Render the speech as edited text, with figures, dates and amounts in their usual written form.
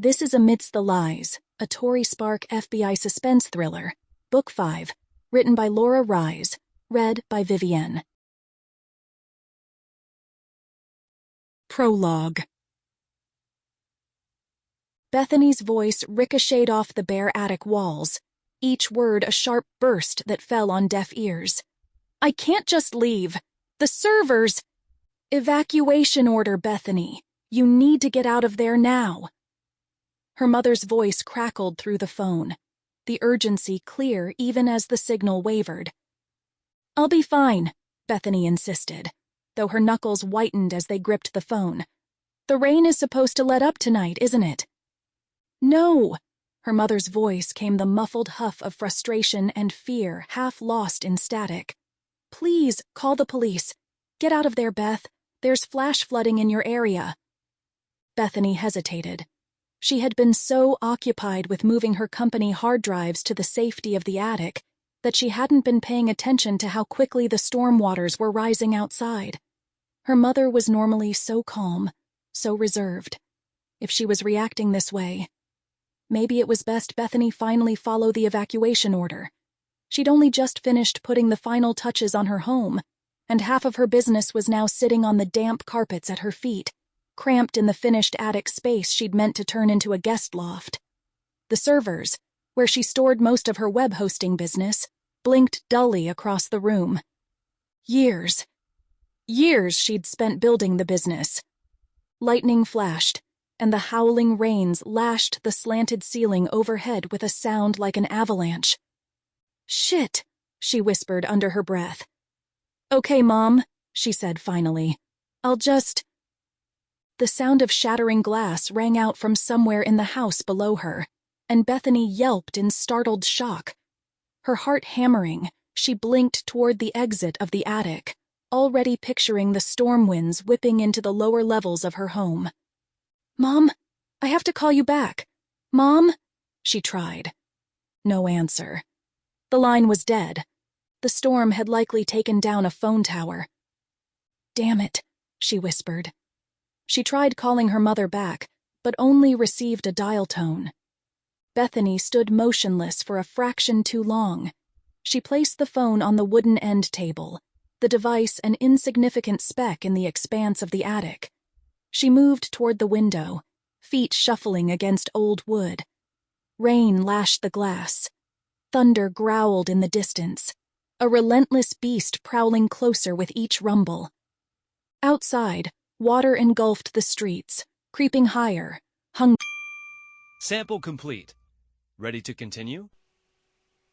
This is Amidst the Lies, a Tori Spark FBI suspense thriller, Book 5, written by Laura Rise, read by Vivienne. Prologue. Bethany's voice ricocheted off the bare attic walls, each word a sharp burst that fell on deaf ears. I can't just leave. The servers! Evacuation order, Bethany. You need to get out of there now. Her mother's voice crackled through the phone, the urgency clear even as the signal wavered. I'll be fine, Bethany insisted, though her knuckles whitened as they gripped the phone. The rain is supposed to let up tonight, isn't it? No! Her mother's voice came the muffled huff of frustration and fear half lost in static. Please, call the police. Get out of there, Beth. There's flash flooding in your area. Bethany hesitated. She had been so occupied with moving her company hard drives to the safety of the attic that she hadn't been paying attention to how quickly the storm waters were rising outside. Her mother was normally so calm, so reserved. If she was reacting this way, maybe it was best Bethany finally follow the evacuation order. She'd only just finished putting the final touches on her home, and half of her business was now sitting on the damp carpets at her feet, cramped in the finished attic space she'd meant to turn into a guest loft. The servers, where she stored most of her web hosting business, blinked dully across the room. Years she'd spent building the business. Lightning flashed, and the howling rains lashed the slanted ceiling overhead with a sound like an avalanche. Shit, she whispered under her breath. Okay, Mom, she said finally. I'll just... The sound of shattering glass rang out from somewhere in the house below her, and Bethany yelped in startled shock. Her heart hammering, she blinked toward the exit of the attic, already picturing the storm winds whipping into the lower levels of her home. Mom, I have to call you back. Mom? She tried. No answer. The line was dead. The storm had likely taken down a phone tower. Damn it, she whispered. She tried calling her mother back, but only received a dial tone. Bethany stood motionless for a fraction too long. She placed the phone on the wooden end table, the device an insignificant speck in the expanse of the attic. She moved toward the window, feet shuffling against old wood. Rain lashed the glass. Thunder growled in the distance, a relentless beast prowling closer with each rumble. Outside, water engulfed the streets, creeping higher, hung... Sample complete. Ready to continue?